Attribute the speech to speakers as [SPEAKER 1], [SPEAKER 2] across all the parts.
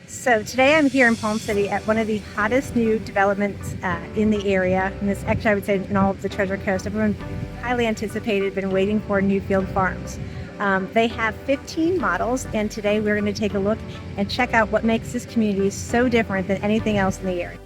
[SPEAKER 1] So today I'm here in Palm City at one of the hottest new developments in the area. And this actually, I would say, in all of the Treasure Coast. Everyone highly anticipated, been waiting for Newfield Farms. They have 15 models, and today we're going to take a look and check out what makes this community so different than anything else in the area.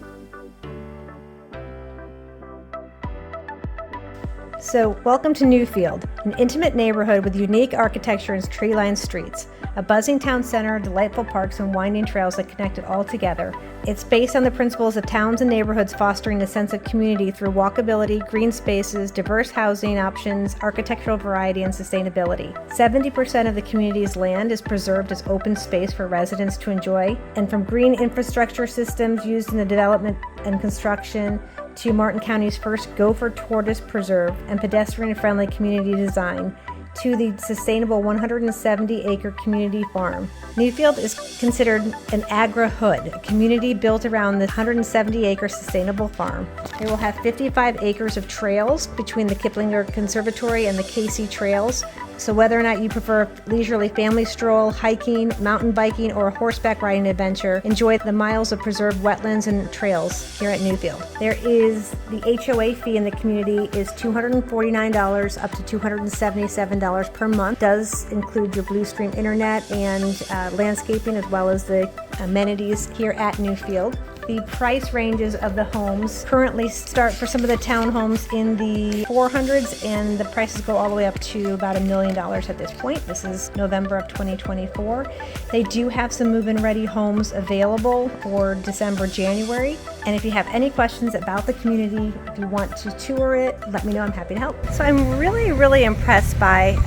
[SPEAKER 1] So, welcome to Newfield, an intimate neighborhood with unique architecture and tree-lined streets, a buzzing town center, delightful parks, and winding trails that connect it all together. It's based on the principles of towns and neighborhoods fostering a sense of community through walkability, green spaces, diverse housing options, architectural variety, and sustainability. 70% of the community's land is preserved as open space for residents to enjoy, and from green infrastructure systems used in the development and construction to Martin County's first gopher tortoise preserve and pedestrian-friendly community design, to the sustainable 170-acre community farm. Newfield is considered an agri-hood, a community built around the 170-acre sustainable farm. It will have 55 acres of trails between the Kiplinger Conservatory and the KC Trails. So whether or not you prefer leisurely family stroll, hiking, mountain biking, or a horseback riding adventure, enjoy the miles of preserved wetlands and trails here at Newfield. There is the HOA fee in the community is $249 up to $277 per month. It does include your Blue Stream internet and landscaping, as well as the amenities here at Newfield. The price ranges of the homes currently start for some of the townhomes in the 400s, and the prices go all the way up to about $1 million at this point. This is November of 2024. They do have some move-in ready homes available for December, January. And if you have any questions about the community, if you want to tour it, let me know. I'm happy to help. So I'm really impressed by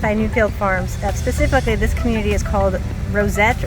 [SPEAKER 1] Newfield Farms. Specifically, this community is called Rosette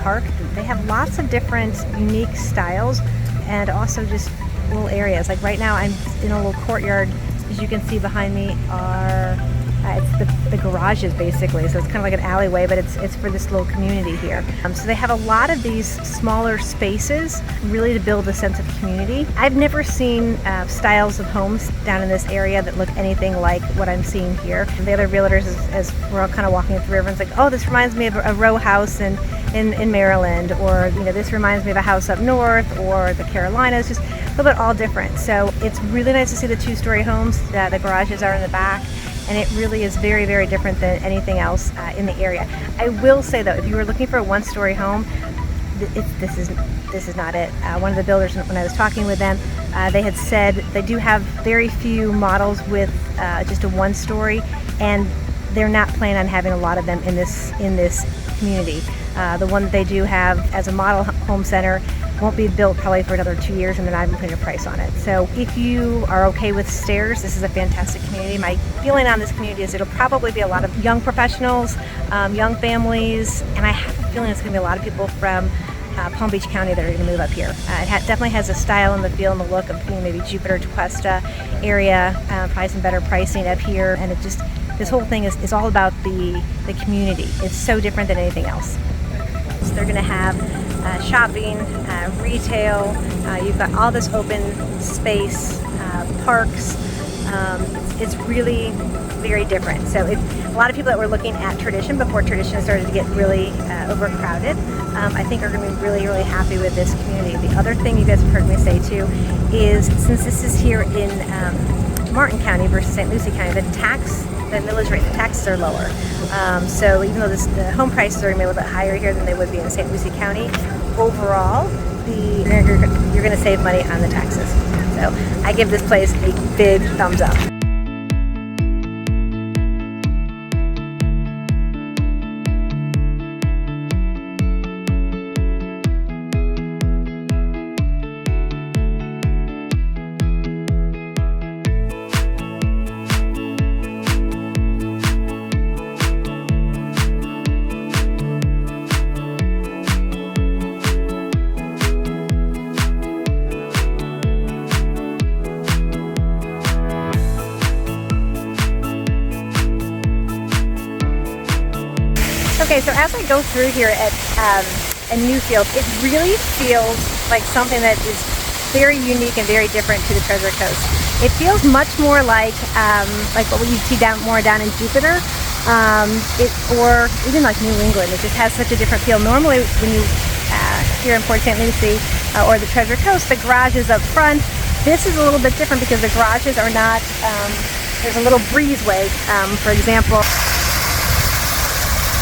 [SPEAKER 1] Park. They have lots of different unique styles and also just little areas. Like right now I'm in a little courtyard. As you can see behind me are it's the garages basically, so it's kind of like an alleyway, but it's for this little community here. So they have a lot of these smaller spaces really to build a sense of community. I've never seen styles of homes down in this area that look anything like what I'm seeing here. And the other realtors, as we're all kind of walking through, everyone's like, oh, this reminds me of a row house in Maryland, or this reminds me of a house up north, or the Carolinas, just a little bit all different. So it's really nice to see the two-story homes. The garages are in the back, and it really is very different than anything else in the area. I will say though, if you were looking for a one-story home, this is not it. One of the builders, when I was talking with them, they had said they do have very few models with just a one-story, and they're not planning on having a lot of them in this community. The one that they do have as a model home center won't be built probably for another 2 years, and they're not even putting a price on it. So if you are okay with stairs, this is a fantastic community. My feeling on this community is it'll probably be a lot of young professionals, young families, and I have a feeling it's going to be a lot of people from Palm Beach County that are going to move up here. It definitely has a style and the feel and the look of maybe Jupiter, Tequesta area, probably some better pricing up here, and this whole thing is all about the community. It's so different than anything else. So they're going to have shopping, retail, you've got all this open space, parks. It's really very different. So a lot of people that were looking at tradition before tradition started to get really overcrowded, I think are going to be really happy with this community. The other thing you guys have heard me say too is, since this is here in Martin County versus St. Lucie County, the millage rate, the taxes are lower. So even though the home prices are going to be a little bit higher here than they would be in St. Lucie County, overall, you're going to save money on the taxes. So I give this place a big thumbs up. Okay, so as I go through here at Newfield, it really feels like something that is very unique and very different to the Treasure Coast. It feels much more like what you see down in Jupiter, or even like New England. It just has such a different feel. Normally when you here in Port St. Lucie or the Treasure Coast, the garage is up front. This is a little bit different because the garages are not, there's a little breezeway, for example.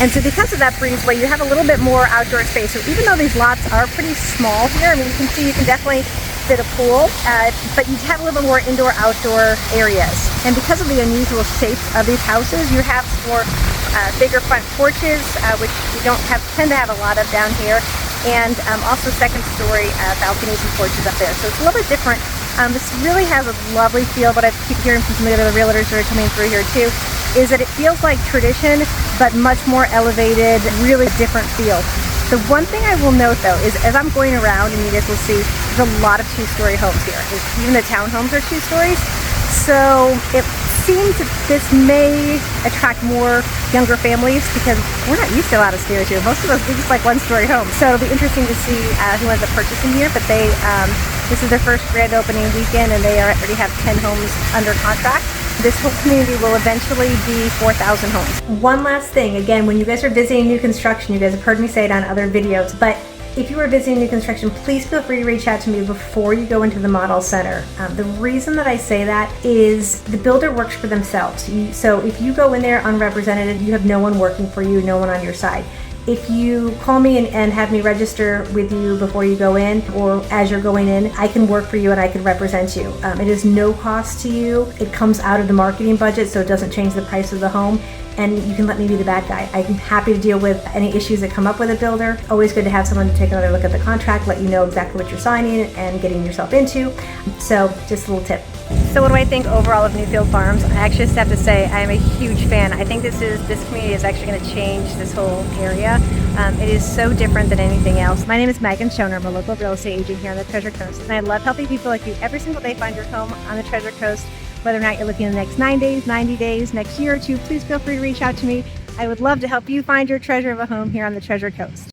[SPEAKER 1] And so because of that breezeway, you have a little bit more outdoor space. So even though these lots are pretty small here, I mean, you can see you can definitely fit a pool, but you have a little bit more indoor-outdoor areas. And because of the unusual shape of these houses, you have more bigger front porches, which you don't tend to have a lot of down here, and also second-story balconies and porches up there. So it's a little bit different. This really has a lovely feel. What I keep hearing from some of the other realtors that are coming through here too is that it feels like tradition, but much more elevated, really different feel. The one thing I will note though is as I'm going around, and you guys will see, there's a lot of two-story homes here. Even the townhomes are 2 stories. So it seems that this may attract more younger families because we're not used to a lot of stairs here. Most of us, we just like 1-story homes. So it'll be interesting to see who ends up purchasing here, but this is their first grand opening weekend and they already have 10 homes under contract. This whole community will eventually be 4,000 homes. One last thing, again, when you guys are visiting new construction, you guys have heard me say it on other videos, but if you are visiting new construction, please feel free to reach out to me before you go into the model center. The reason that I say that is the builder works for themselves. So if you go in there unrepresented, you have no one working for you, no one on your side. If you call me and have me register with you before you go in or as you're going in, I can work for you and I can represent you. It is no cost to you. It comes out of the marketing budget, so it doesn't change the price of the home. And you can let me be the bad guy. I'm happy to deal with any issues that come up with a builder. Always good to have someone to take another look at the contract, let you know exactly what you're signing and getting yourself into. So just a little tip. So what do I think overall of Newfield Farms? I actually just have to say I am a huge fan. I think this community is actually going to change this whole area. It is so different than anything else. My name is Megan Schoner. I'm a local real estate agent here on the Treasure Coast, and I love helping people like you every single day find your home on the Treasure Coast. Whether or not you're looking in the next 9 days, 90 days, next year or two, please feel free to reach out to me. I would love to help you find your treasure of a home here on the Treasure Coast.